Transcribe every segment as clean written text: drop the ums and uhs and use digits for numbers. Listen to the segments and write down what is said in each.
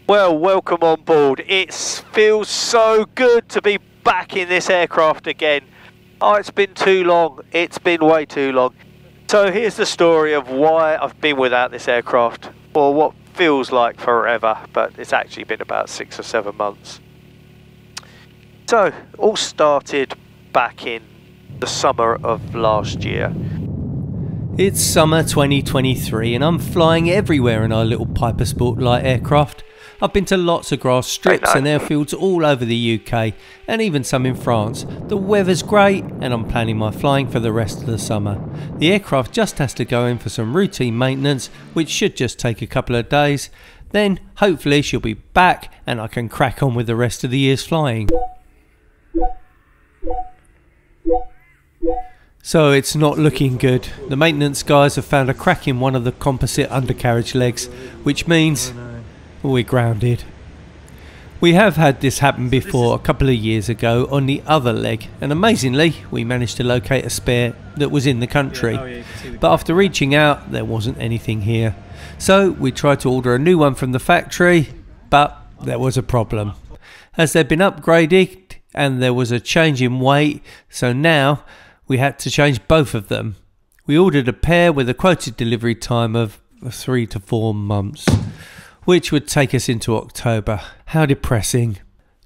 Well, welcome on board. It feels so good to be back in this aircraft again. Oh, it's been too long. It's been way too long. So here's the story of why I've been without this aircraft for what feels like forever, but it's actually been about 6 or 7 months. So, all started back in the summer of last year. It's summer 2023 and I'm flying everywhere in our little Piper Sport light aircraft. I've been to lots of grass strips and airfields all over the UK and even some in France. The weather's great and I'm planning my flying for the rest of the summer. The aircraft just has to go in for some routine maintenance, which should just take a couple of days. Then hopefully she'll be back and I can crack on with the rest of the year's flying. So it's not looking good. The maintenance guys have found a crack in one of the composite undercarriage legs, which means we're grounded. We have had this happen before a couple of years ago on the other leg, and amazingly we managed to locate a spare that was in the country. But after reaching out, there wasn't anything here. So we tried to order a new one from the factory, but there was a problem. As they'd been upgraded and there was a change in weight, so now we had to change both of them. We ordered a pair with a quoted delivery time of 3 to 4 months, which would take us into October. How depressing.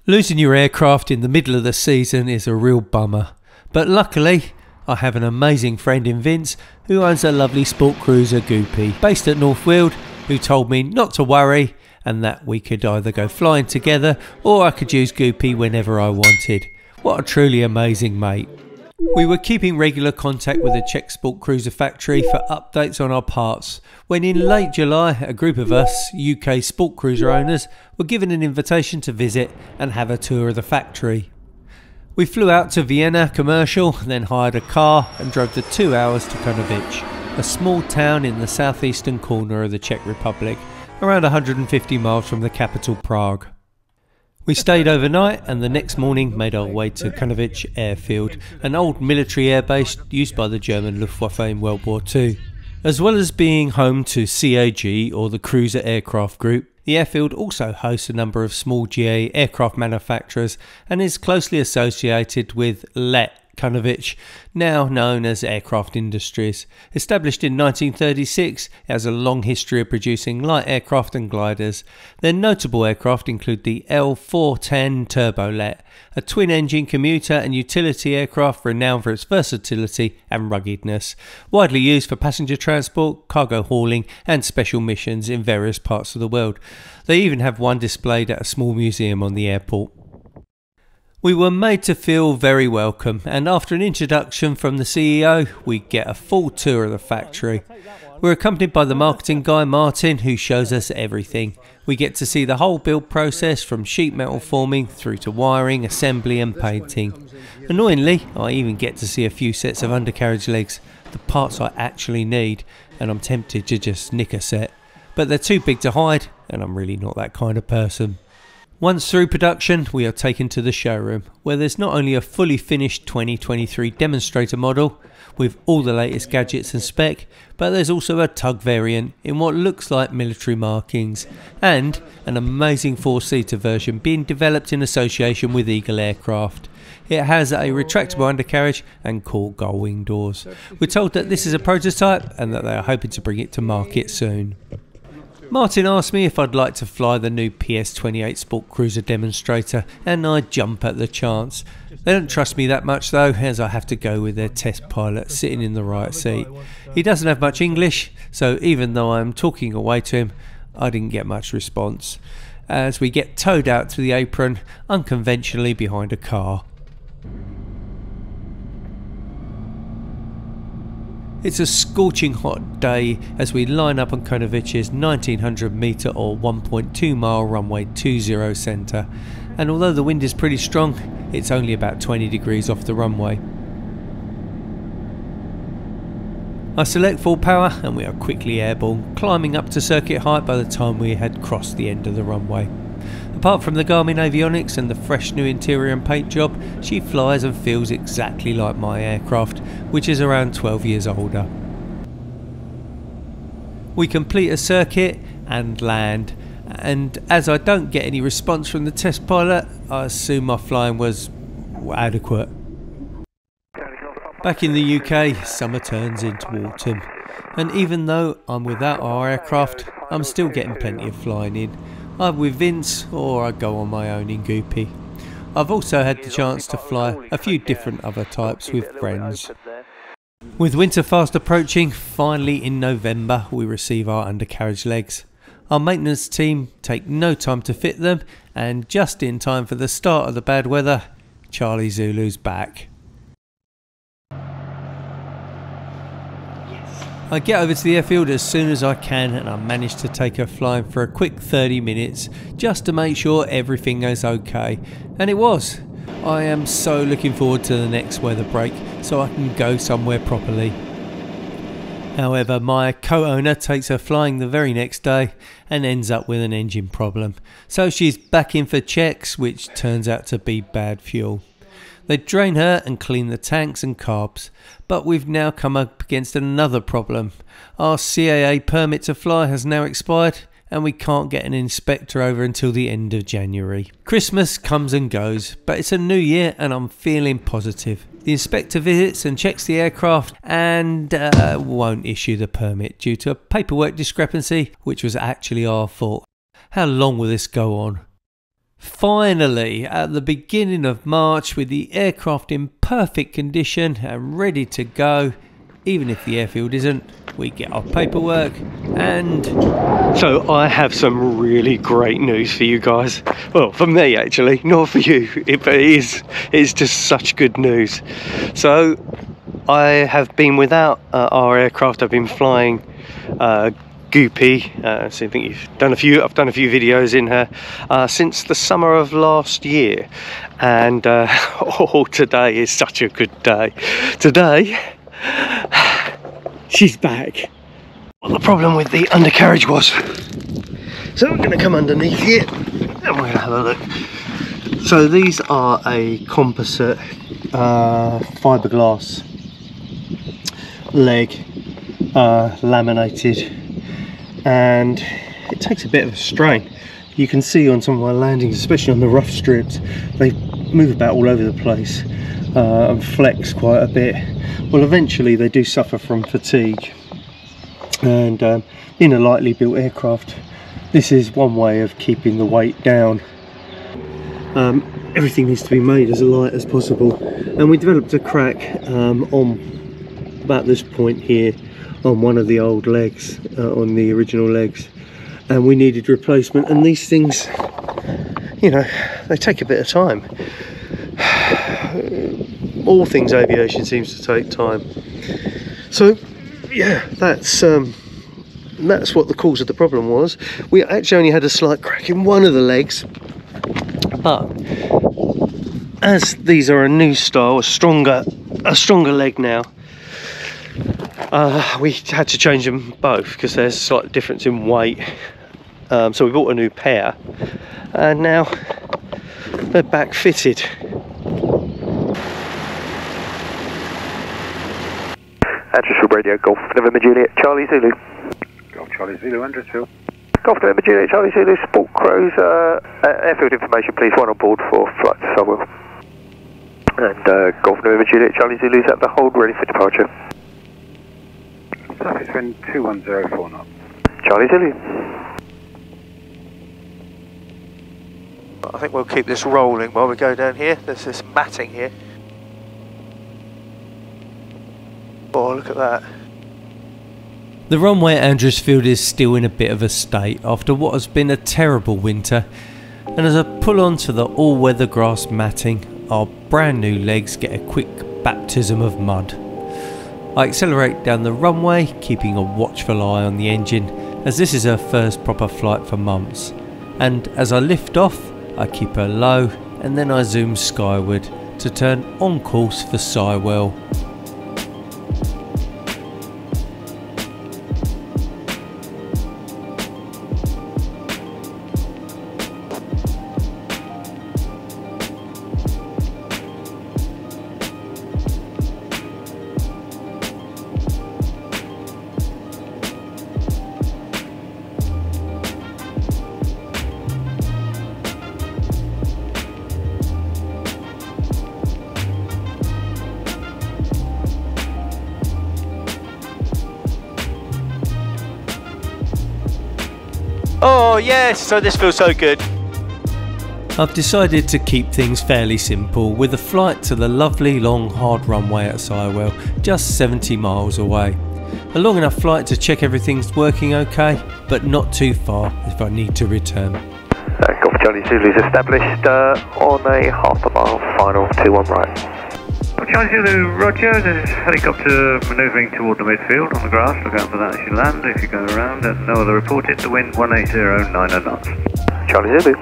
Losing your aircraft in the middle of the season is a real bummer. But luckily, I have an amazing friend in Vince who owns a lovely sport cruiser Goupy based at North Weald, who told me not to worry and that we could either go flying together or I could use Goupy whenever I wanted. What a truly amazing mate. We were keeping regular contact with the Czech Sport Cruiser factory for updates on our parts, when in late July a group of us UK Sport Cruiser owners were given an invitation to visit and have a tour of the factory. We flew out to Vienna Commercial, then hired a car and drove the 2 hours to Konovic, a small town in the southeastern corner of the Czech Republic, around 150 miles from the capital Prague. We stayed overnight and the next morning made our way to Konovic Airfield, an old military airbase used by the German Luftwaffe in World War II. As well as being home to CAG, or the Cruiser Aircraft Group, the airfield also hosts a number of small GA aircraft manufacturers and is closely associated with LET Konovic, now known as Aircraft Industries. Established in 1936, it has a long history of producing light aircraft and gliders. Their notable aircraft include the L410 Turbolet, a twin-engine commuter and utility aircraft renowned for its versatility and ruggedness, widely used for passenger transport, cargo hauling and special missions in various parts of the world. They even have one displayed at a small museum on the airport. We were made to feel very welcome, and after an introduction from the CEO, we get a full tour of the factory. We're accompanied by the marketing guy Martin, who shows us everything. We get to see the whole build process from sheet metal forming through to wiring, assembly and painting. Annoyingly, I even get to see a few sets of undercarriage legs, the parts I actually need, and I'm tempted to just nick a set. But they're too big to hide, and I'm really not that kind of person. Once through production, we are taken to the showroom, where there's not only a fully finished 2023 demonstrator model with all the latest gadgets and spec, but there's also a tug variant in what looks like military markings, and an amazing 4-seater version being developed in association with Eagle Aircraft. It has a retractable undercarriage and cool gull wing doors. We're told that this is a prototype and that they are hoping to bring it to market soon. Martin asked me if I'd like to fly the new PS28 Sport Cruiser demonstrator, and I jump at the chance. They don't trust me that much though, as I have to go with their test pilot sitting in the right seat. He doesn't have much English, so even though I'm talking away to him, I didn't get much response, as we get towed out to the apron unconventionally behind a car. It's a scorching hot day as we line up on Konovic's 1900 metre or 1.2 mile runway 20 centre, and although the wind is pretty strong, it's only about 20 degrees off the runway. I select full power and we are quickly airborne, climbing up to circuit height by the time we had crossed the end of the runway. Apart from the Garmin avionics and the fresh new interior and paint job, she flies and feels exactly like my aircraft, which is around 12 years older. We complete a circuit and land, and as I don't get any response from the test pilot, I assume my flying was adequate. Back in the UK, summer turns into autumn, and even though I'm without our aircraft, I'm still getting plenty of flying in, either with Vince or I go on my own in Goupy. I've also had the chance to fly a few different other types with friends. With winter fast approaching, finally in November we receive our undercarriage legs. Our maintenance team take no time to fit them, and just in time for the start of the bad weather, Charlie Zulu's back. I get over to the airfield as soon as I can, and I manage to take her flying for a quick 30 minutes just to make sure everything is okay, and it was. I am so looking forward to the next weather break so I can go somewhere properly. However, my co-owner takes her flying the very next day and ends up with an engine problem, so she's back in for checks, which turns out to be bad fuel. They drain her and clean the tanks and carbs, but we've now come up against another problem. Our CAA permit to fly has now expired, and we can't get an inspector over until the end of January. Christmas comes and goes, but it's a new year and I'm feeling positive. The inspector visits and checks the aircraft and won't issue the permit due to a paperwork discrepancy, which was actually our fault. How long will this go on? Finally, at the beginning of March, with the aircraft in perfect condition and ready to go, even if the airfield isn't, we get our paperwork and... So I have some really great news for you guys. Well, for me actually, not for you, but it's just such good news. So I have been without our aircraft. I've been flying Goupy, so I think I've done a few videos in her since the summer of last year, and today is such a good day. Today she's back. What the problem with the undercarriage was, so we're going to come underneath here and we're going to have a look. So these are a composite fiberglass leg, laminated, and it takes a bit of a strain. You can see on some of my landings, especially on the rough strips, they move about all over the place and flex quite a bit. Well, eventually they do suffer from fatigue, and in a lightly built aircraft, this is one way of keeping the weight down. Everything needs to be made as light as possible, and we developed a crack on about this point here on one of the old legs, on the original legs, and we needed replacement. And these things, you know, they take a bit of time. All things aviation seems to take time. So yeah, that's what the cause of the problem was. We actually only had a slight crack in one of the legs, but as these are a new style, a stronger leg now, we had to change them both because there's a slight difference in weight. So we bought a new pair, and now they're back fitted. Andrews Radio, Golf November Juliet, Charlie Zulu. Golf Charlie Zulu, Andrews. Golf November Juliet, Charlie Zulu, Sport Crows, airfield information please, one on board for flight to Solwell. And Golf November Juliet, Charlie Zulu's at the hold, ready for departure. Surface wind 2104 knots. Charlie Zulu. I think we'll keep this rolling while we go down here. There's this matting here. Oh, look at that. The runway at Andrewsfield is still in a bit of a state after what has been a terrible winter, and as I pull onto the all-weather grass matting, our brand new legs get a quick baptism of mud. I accelerate down the runway, keeping a watchful eye on the engine, as this is her first proper flight for months, and as I lift off I keep her low and then I zoom skyward to turn on course for Sywell. Oh yes, so this feels so good. I've decided to keep things fairly simple with a flight to the lovely long hard runway at Sywell, just 70 miles away. A long enough flight to check everything's working okay, but not too far if I need to return. Golf Charlie Zulu's established on a half a mile final, 21 right. Charlie Zulu, Roger. There's a helicopter manoeuvring toward the midfield on the grass. Look out for that as you land. If you go around, and no other reported. The wind 180.9 knots. Charlie Zulu.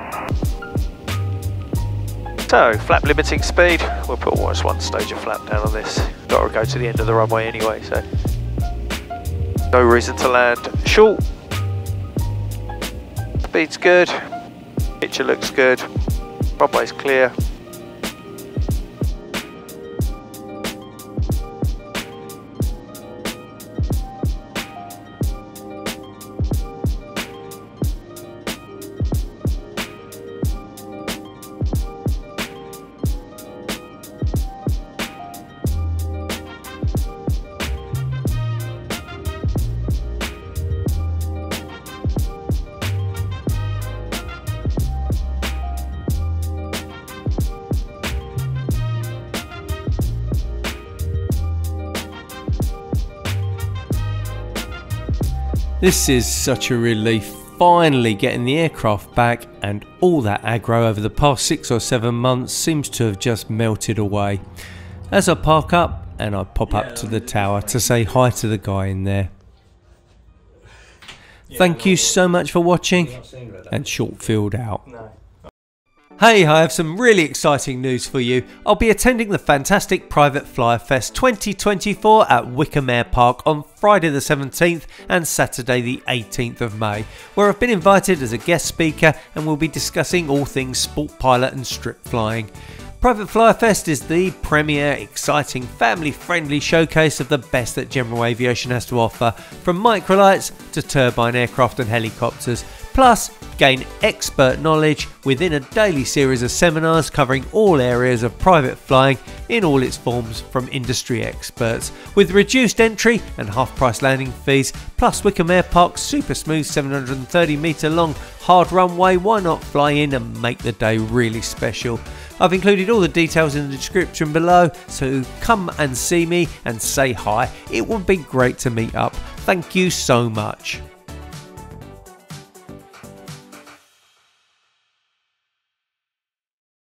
So, flap limiting speed. We'll put almost one stage of flap down on this. Got to go to the end of the runway anyway, so no reason to land short. Speed's good. Picture looks good. Runway's clear. This is such a relief, finally getting the aircraft back, and all that aggro over the past 6 or 7 months seems to have just melted away. As I park up and I pop up to the tower to say hi to the guy in there. Thank you so much for watching, and short field out. Hey, I have some really exciting news for you. I'll be attending the fantastic Private Flyer Fest 2024 at WYCOMBE AIRPARK on Friday the 17th and Saturday the 18th of May, where I've been invited as a guest speaker and will be discussing all things sport pilot and strip flying. Private Flyer Fest is the premier, exciting, family-friendly showcase of the best that general aviation has to offer, from microlights to turbine aircraft and helicopters. Plus, gain expert knowledge within a daily series of seminars covering all areas of private flying in all its forms from industry experts, with reduced entry and half-price landing fees, plus WYCOMBE AIRPARK's super smooth 730 metre long hard runway. Why not fly in and make the day really special? I've included all the details in the description below, so come and see me and say hi. It would be great to meet up. Thank you so much.